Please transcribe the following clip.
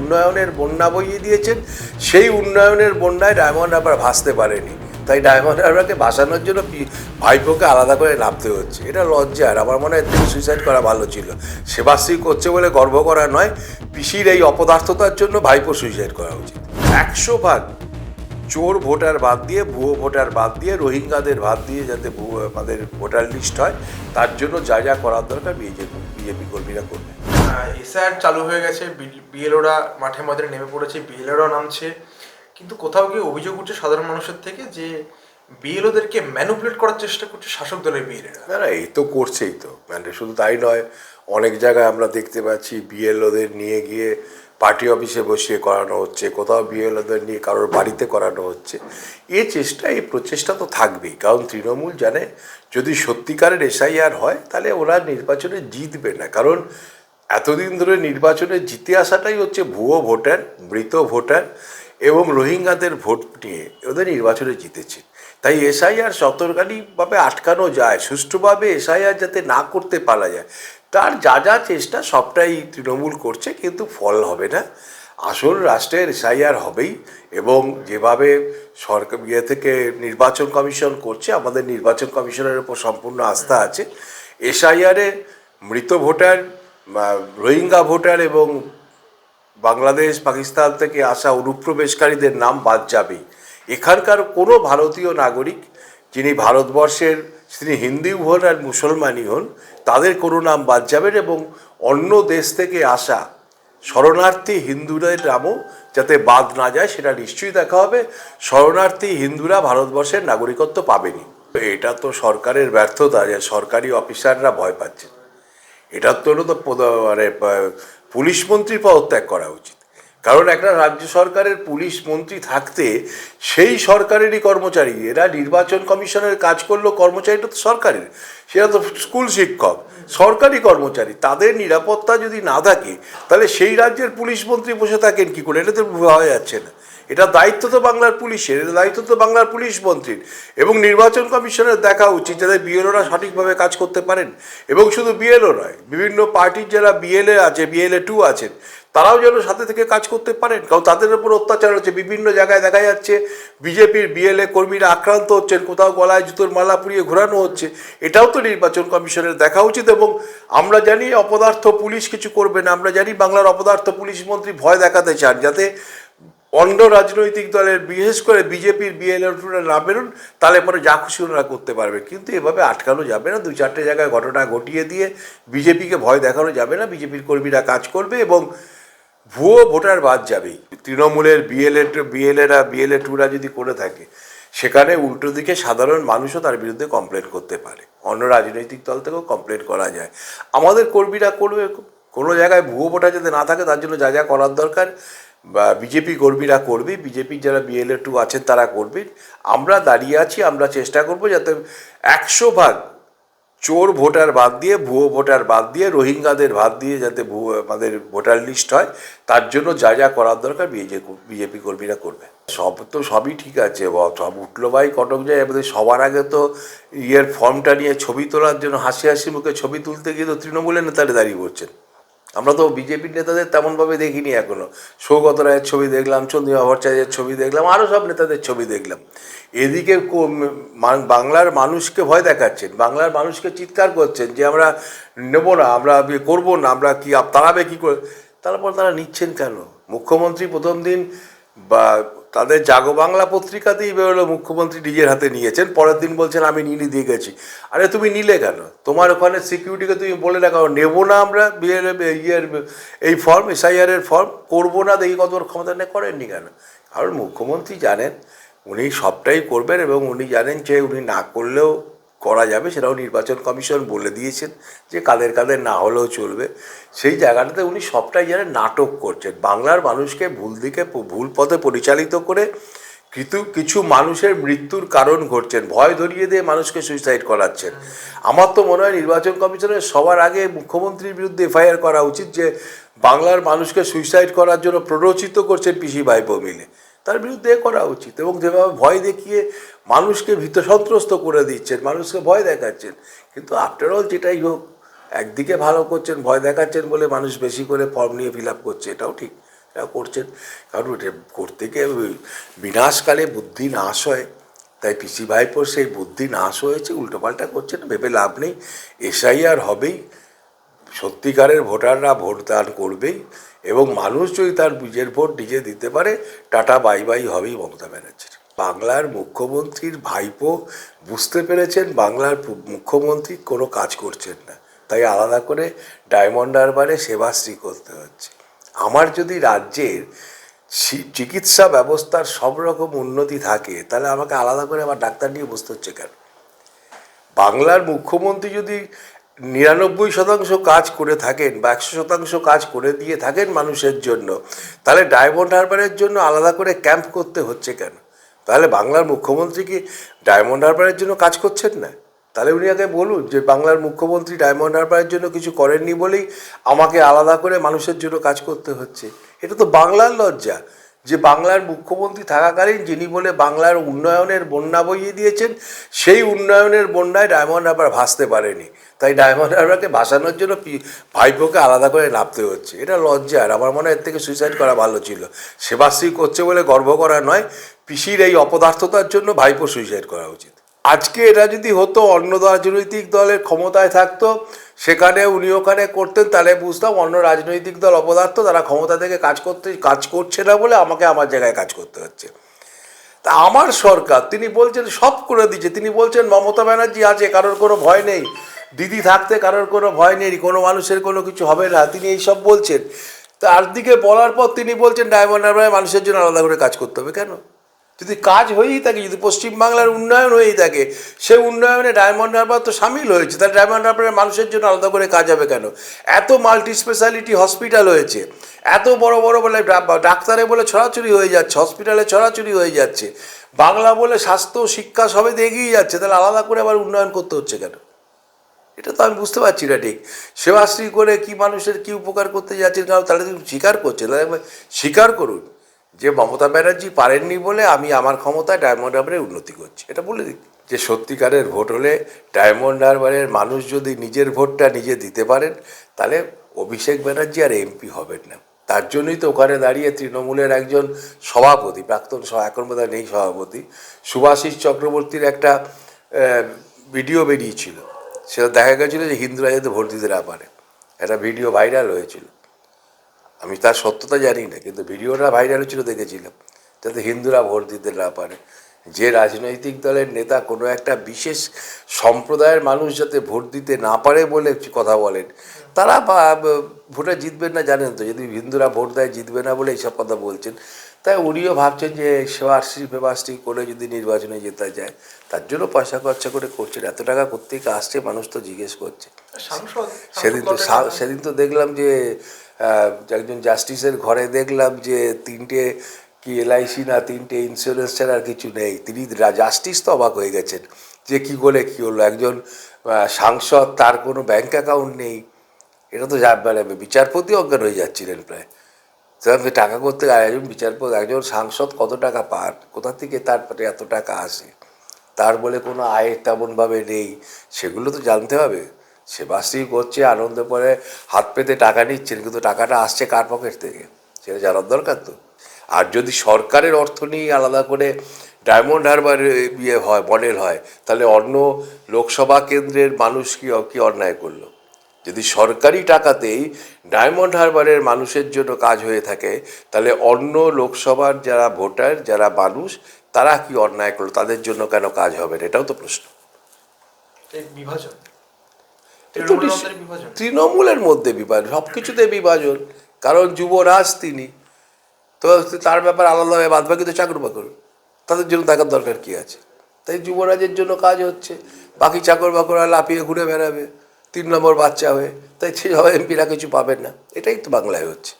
উন্নয়নের বন্যা বইয়ে দিয়েছেন। সেই উন্নয়নের বন্যায় ডায়মন্ড হারবার ভাসতে পারেনি, তাই ডায়মন্ড হারবারকে ভাসানোর জন্য ভাইপোকে আলাদা করে নামতে হচ্ছে। এটা লজ্জার। আমার মনে হয় তিনি সুইসাইড করা ভালো ছিল। সেবাশ্রী করছে বলে গর্ব করা নয়, পিসির এই অপদার্থতার জন্য ভাইপো সুইসাইড করা উচিত। 100 ভাগ চোর ভোটার বাদ দিয়ে, ভুয়ো ভোটার বাদ দিয়ে, রোহিঙ্গাদের বাদ দিয়ে যাতে আমাদের ভোটার লিস্ট হয়, তার জন্য যা যা করার দরকার বিজেপি কর্মীরা করবে। এসআইআর চালু হয়ে গেছে, বিএলওরা মাঠে ময়দানে নেমে পড়েছে, বিএলওরা নামছে, কিন্তু কোথাও গিয়ে অভিযোগ উঠছে সাধারণ মানুষের থেকে যে বিএলওদেরকে ম্যানিপুলেট করার চেষ্টা করছে শাসক দলের বিএলওরা। না, এই তো করছেই তো, মানে শুধু তাই নয়, অনেক জায়গায় আমরা দেখতে পাচ্ছি বিএলওদের নিয়ে গিয়ে পার্টি অফিসে বসিয়ে করানো হচ্ছে, কোথাও বিএলওদের নিয়ে কারোর বাড়িতে করানো হচ্ছে। এই প্রচেষ্টা তো থাকবেই, কারণ তৃণমূল জানে যদি সত্যিকারের এসআইআর হয় তাহলে ওরা নির্বাচনে জিতবে না। কারণ এতদিন ধরে নির্বাচনে জিতে আসাটাই হচ্ছে ভুয়ো ভোটার, মৃত ভোটার এবং রোহিঙ্গাদের ভোট নিয়ে ওদের নির্বাচনে জিতেছে। তাই এসআইআর সতর্কালীভাবে আটকানো যায়, সুষ্ঠুভাবে এসআইআর যাতে না করতে পারা যায়, তার যা যা চেষ্টা সবটাই তৃণমূল করছে, কিন্তু ফল হবে না। আসল রাষ্ট্রের এসআইআর হবেই, এবং যেভাবে সরকার থেকে নির্বাচন কমিশন করছে, আমাদের নির্বাচন কমিশনের উপর সম্পূর্ণ আস্থা আছে। এসআইআরে মৃত ভোটার, রোহিঙ্গা ভোটার এবং বাংলাদেশ পাকিস্তান থেকে আসা অনুপ্রবেশকারীদের নাম বাদ যাবেই। এখানকার কোনো ভারতীয় নাগরিক যিনি ভারতবর্ষের, তিনি হিন্দু হন আর মুসলমানই হন, তাদের কোনো নাম বাদ যাবেন, এবং অন্য দেশ থেকে আসা শরণার্থী হিন্দুদের নামও যাতে বাদ না যায় সেটা নিশ্চয়ই দেখা হবে। শরণার্থী হিন্দুরা ভারতবর্ষের নাগরিকত্ব পাবেনি। এটা তো সরকারের ব্যর্থতা যে সরকারি অফিসাররা ভয় পাচ্ছে। এটার জন্য তো মানে পুলিশ মন্ত্রী পদত্যাগ করা উচিত। কারণ একটা রাজ্য সরকারের পুলিশ মন্ত্রী থাকতে সেই সরকারেরই কর্মচারী, এরা নির্বাচন কমিশনের কাজ করলেও কর্মচারীটা তো সরকারের, সেটা তো স্কুল শিক্ষক, সরকারি কর্মচারী, তাদের নিরাপত্তা যদি না থাকে তাহলে সেই রাজ্যের পুলিশ মন্ত্রী বসে থাকেন কী করে? এটা তো হওয়া যাচ্ছে না। এটা দায়িত্ব তো বাংলার পুলিশের, এটা দায়িত্ব তো বাংলার পুলিশ মন্ত্রীর, এবং নির্বাচন কমিশনের দেখা উচিত যাতে বিএলওরা সঠিকভাবে কাজ করতে পারেন। এবং শুধু বিএলও নয়, বিভিন্ন পার্টির যারা বিএলএ আছে, বিএলএ 2 আছেন, তারাও যেন সাথে থেকে কাজ করতে পারেন, কারণ তাদের উপর অত্যাচার হচ্ছে। বিভিন্ন জায়গায় দেখা যাচ্ছে বিজেপির বিএলএ কর্মীরা আক্রান্ত হচ্ছেন, কোথাও গলায় জুতোর মালা পুড়িয়ে ঘোরানো হচ্ছে। এটাও তো নির্বাচন কমিশনের দেখা উচিত। এবং আমরা জানি অপদার্থ পুলিশ কিছু করবে না, আমরা জানি বাংলার অপদার্থ পুলিশ মন্ত্রী ভয় দেখাতে চান যাতে অন্য রাজনৈতিক দলের, বিশেষ করে বিজেপির বিএলএরা না বেরোন, তাহলে পরে যা খুশি ওনারা করতে পারবে। কিন্তু এভাবে আটকানো যাবে না, 2-4টে জায়গায় ঘটনা ঘটিয়ে দিয়ে বিজেপিকে ভয় দেখানো যাবে না। বিজেপির কর্মীরা কাজ করবে এবং ভুয়ো ভোটার বাদ যাবেই। তৃণমূলের বিএলএরা, বিএলএ 2রা যদি করে থাকে, সেখানে উল্টো দিকে সাধারণ মানুষও তার বিরুদ্ধে কমপ্লেন করতে পারে, অন্য রাজনৈতিক দল থেকেও কমপ্লেন করা যায়। আমাদের কর্মীরা করবে, কোনো জায়গায় ভুয়ো ভোটার যাতে না থাকে তার জন্য যা যা করার দরকার বা বিজেপি কর্মীরা করবে, বিজেপির যারা বিএলএ 2 আছেন তারা করবেন। আমরা দাঁড়িয়ে আছি, আমরা চেষ্টা করব যাতে 100 ভাগ চোর ভোটার বাদ দিয়ে, ভুয়ো ভোটার বাদ দিয়ে, রোহিঙ্গাদের বাদ দিয়ে যাতে আমাদের ভোটার লিস্ট হয়, তার জন্য যা যা করার দরকার বিজেপি কর্মীরা করবে। সবই ঠিক আছে, সব উঠলো ভাই কটক যায়। আমাদের সবার আগে তো ফর্মটা নিয়ে ছবি তোলার জন্য হাসি হাসি মুখে ছবি তুলতে গিয়ে তো তৃণমূলের নেতারা দাঁড়িয়ে পড়ছেন। আমরা তো বিজেপির নেতাদের তেমনভাবে দেখিনি এখনও। সৌগত রায়ের ছবি দেখলাম, চন্দ্রিমা ভট্টাচার্যের ছবি দেখলাম, আরও সব নেতাদের ছবি দেখলাম। এদিকে বাংলার মানুষকে ভয় দেখাচ্ছেন, বাংলার মানুষকে চিৎকার করছেন যে আমরা নেবো না, আমরা করবো না, আমরা কি তাড়াবে কী করে। তারপর তারা নিচ্ছেন কেন? মুখ্যমন্ত্রী প্রথম দিন বা তাদের জাগো বাংলা পত্রিকাতেই বেরোলো মুখ্যমন্ত্রী নিজের হাতে নিয়েছেন, পরের দিন বলছেন আমি নিয়ে দিয়ে গেছি। আরে তুমি নিলে কেন? তোমার ওখানে সিকিউরিটিকে তুমি বলে রাখো নেবো না আমরা এই ফর্ম, এসআইআরের ফর্ম করবো না, দেখি কত ক্ষমতা নেই, করেননি কেন? কারণ মুখ্যমন্ত্রী জানেন উনি সবটাই করবেন, এবং উনি জানেন যে উনি না করলেও করা যাবে, সেটাও নির্বাচন কমিশন বলে দিয়েছেন যে কাদের কাদের না হলেও চলবে। সেই জায়গাটাতে উনি সবটাই জানেন, নাটক করছেন, বাংলার মানুষকে ভুল পথে পরিচালিত করে কিছু মানুষের মৃত্যুর কারণ ঘটছেন, ভয় ধরিয়ে দিয়ে মানুষকে সুইসাইড করাচ্ছেন। আমার তো মনে হয় নির্বাচন কমিশনের সবার আগে মুখ্যমন্ত্রীর বিরুদ্ধে এফআইআর করা উচিত, যে বাংলার মানুষকে সুইসাইড করার জন্য প্ররোচিত করছেন পিসি ভাইপো মিলে, তার বিরুদ্ধে করা উচিত। এবং যেভাবে ভয় দেখিয়ে মানুষকে ভীত সন্ত্রস্ত করে দিচ্ছেন, মানুষকে ভয় দেখাচ্ছেন, কিন্তু আফটার অল যেটাই হোক, একদিকে ভালো করছেন, ভয় দেখাচ্ছেন বলে মানুষ বেশি করে ফর্ম নিয়ে ফিল আপ করছে, এটাও ঠিক। এরা করছেন, কারণ এটা করতে গিয়ে বিনাশকালে বুদ্ধি নাশ হয়। তাই পিসি ভাইপোর সেই বুদ্ধি নাশ হয়েছে, উল্টোপাল্টা করছেন, ভেবে লাভ নেই। এসআইআর হবেই, সত্যিকারের ভোটাররা ভোট দান করবেই, এবং মানুষ যদি তার নিজের ভোট নিজে দিতে পারে, টাটা বাই বাই হবেই মমতা ব্যানার্জির। বাংলার মুখ্যমন্ত্রীর ভাইপো বুঝতে পেরেছেন বাংলার মুখ্যমন্ত্রী কোনো কাজ করছেন না, তাই আলাদা করে ডায়মন্ড হারবারে সেবাশ্রী করতে হচ্ছে। আমার যদি রাজ্যের চিকিৎসা ব্যবস্থার সব রকম উন্নতি থাকে, তাহলে আমাকে আলাদা করে আবার ডাক্তার নিয়ে বসতে হচ্ছে কেন? বাংলার মুখ্যমন্ত্রী যদি 99% কাজ করে থাকেন বা 100% কাজ করে দিয়ে থাকেন মানুষের জন্য, তাহলে ডায়মন্ড হারবারের জন্য আলাদা করে ক্যাম্প করতে হচ্ছে কেন? তাহলে বাংলার মুখ্যমন্ত্রী কি ডায়মন্ড হারবারের জন্য কাজ করছেন না? তাহলে উনি আগে বলুন যে বাংলার মুখ্যমন্ত্রী ডায়মন্ড হারবারের জন্য কিছু করেননি বলেই আমাকে আলাদা করে মানুষের জন্য কাজ করতে হচ্ছে। এটা তো বাংলার লজ্জা যে বাংলার মুখ্যমন্ত্রী থাকাকালীন যিনি বলে বাংলার উন্নয়নের বন্যা বইয়ে দিয়েছেন, সেই উন্নয়নের বন্যায় ডায়মন্ড হারবার ভাসতে পারেনি, তাই ডায়মন্ড হারবারকে ভাসানোর জন্য ভাইপোকে আলাদা করে নামতে হচ্ছে। এটা লজ্জার। আমার মনে হয় এর থেকে সুইসাইড করা ভালো ছিল। সেবাশ্রী করছে বলে গর্ব করা নয়, পিসির এই অপদার্থতার জন্য ভাইপো সুইসাইড করা উচিত। আজকে এটা যদি হতো অন্য রাজনৈতিক দলের ক্ষমতায় থাকতো, সেখানে উনি ওখানে করতেন, তাহলে বুঝতাম অন্য রাজনৈতিক দল অপদার্থ, তারা ক্ষমতা থেকে কাজ করছে না বলে আমাকে আমার জায়গায় কাজ করতে হচ্ছে। তা আমার সরকার, তিনি বলছেন সব করে দিচ্ছে, তিনি বলছেন মমতা ব্যানার্জি আছে, কারোর কোনো ভয় নেই, দিদি থাকতে কারোর কোনো ভয় নেই, কোনো মানুষের কোনো কিছু হবে না, তিনি এইসব বলছেন। তার দিকে বলার পর তিনি বলছেন ডায়মন্ড হারবারে মানুষের জন্য আলাদা করে কাজ করতে হবে। কেন? যদি কাজ হয়েই থাকে, যদি পশ্চিমবাংলার উন্নয়ন হয়েই থাকে, সেই উন্নয়নে ডায়মন্ড হারবার তো সামিল হয়েছে, তাহলে ডায়মন্ড হারবারের মানুষের জন্য আলাদা করে কাজ হবে কেন? এত মাল্টি স্পেশালিটি হসপিটাল হয়েছে, এত বড় বড় বলে ডাক্তারে বলে ছড়াছড়ি হয়ে যাচ্ছে, হসপিটালে ছড়াছড়ি হয়ে যাচ্ছে, বাংলা বলে স্বাস্থ্য শিক্ষা সবে এগিয়ে যাচ্ছে, তাহলে আলাদা করে আবার উন্নয়ন করতে হচ্ছে কেন? এটা তো আমি বুঝতে পারছি না ঠিক। সেবাশ্রী করে কি মানুষের কি উপকার করতে যাচ্ছেন? কারণ তাহলে স্বীকার করছে, তাহলে স্বীকার করুন যে মমতা ব্যানার্জি পারেননি বলে আমি আমার ক্ষমতায় ডায়মন্ড হারবারের উন্নতি করছি, এটা বলে দিন। যে সত্যিকারের ভোট হলে ডায়মন্ড হারবারের মানুষ যদি নিজের ভোটটা নিজে দিতে পারেন, তাহলে অভিষেক ব্যানার্জি আর এমপি হবেন না। তার জন্যই তো ওখানে দাঁড়িয়ে তৃণমূলের একজন সভাপতি, প্রাক্তন এখন বোধহয় নেই সভাপতি, সুভাষিস চক্রবর্তীর একটা ভিডিও বেরিয়েছিল, সেটা দেখা গেছিলো যে হিন্দুরা যাতে ভোট দিতে না পারে, একটা ভিডিও ভাইরাল হয়েছিল। আমি তার সত্যতা জানি না, কিন্তু ভিডিওটা ভাইরাল হচ্ছিল দেখেছিলাম, যাতে হিন্দুরা ভোট দিতে না পারে। যে রাজনৈতিক দলের নেতা কোনো একটা বিশেষ সম্প্রদায়ের মানুষ যাতে ভোট দিতে না পারে বলে কথা বলেন, তারা ভোটে জিতবেন না জানেন তো। যদি হিন্দুরা ভোট দেয় জিতবে না বলে এইসব কথা বলছেন, তাই উনিও ভাবছেন যে সেবাশ্রী করে যদি নির্বাচনে জেতা যায়, তার জন্য পয়সা খরচা করে করছেন। এত টাকা কোত্থেকে আসছে মানুষ তো জিজ্ঞেস করছে। সেদিন তো দেখলাম যে একজন জাস্টিসের ঘরে দেখলাম যে 3টে কি এলআইসি না 3টে ইন্স্যুরেন্স ছাড়া আর কিছু নেই। তিনি জাস্টিস তো অবাক হয়ে গেছেন যে কী করে কী হলো, একজন সাংসদ, তার কোনো ব্যাঙ্ক অ্যাকাউন্ট নেই। এটা তো মানে বিচারপতি অজ্ঞান হয়ে যাচ্ছিলেন প্রায়। সেখান থেকে টাকা করতে একজন বিচারপতি, একজন সাংসদ কত টাকা পান, কোথা থেকে তার এত টাকা আসে, তার বলে কোনো আয় তেমনভাবে নেই, সেগুলো তো জানতে হবে। সেবাশ্রী করছে আনন্দ করে হাত পেতে টাকা নিচ্ছেন, কিন্তু টাকাটা আসছে কার পকেট থেকে সেটা জানার দরকার তো। আর যদি সরকারের অর্থ নিয়ে আলাদা করে ডায়মন্ড হারবার হয়, মডেল হয়, তাহলে অন্য লোকসভা কেন্দ্রের মানুষ কি অন্যায় করলো? যদি সরকারি টাকাতেই ডায়মন্ড হারবারের মানুষের জন্য কাজ হয়ে থাকে, তাহলে অন্য লোকসভার যারা ভোটার, যারা মানুষ, তারা কি অন্যায় করলো, তাদের জন্য কেন কাজ হবে না? এটাও তো প্রশ্ন। তৃণমূলের মধ্যে বিভাজন, সব কিছুতে বিভাজন। কারণ যুবরাজ তিনি তো, তার ব্যাপার আলাদাভাবে, বাদবাকি তো চাকর বাকর, তাদের জন্য দেখার দরকার কী আছে? তাই যুবরাজের জন্য কাজ হচ্ছে, বাকি চাকর বাকররা লাফিয়ে ঘুরে বেড়াবে 3 নম্বর বাচ্চা হয়ে, তাই সে এমপিরা কিছু পাবেন না। এটাই তো বাংলায় হচ্ছে।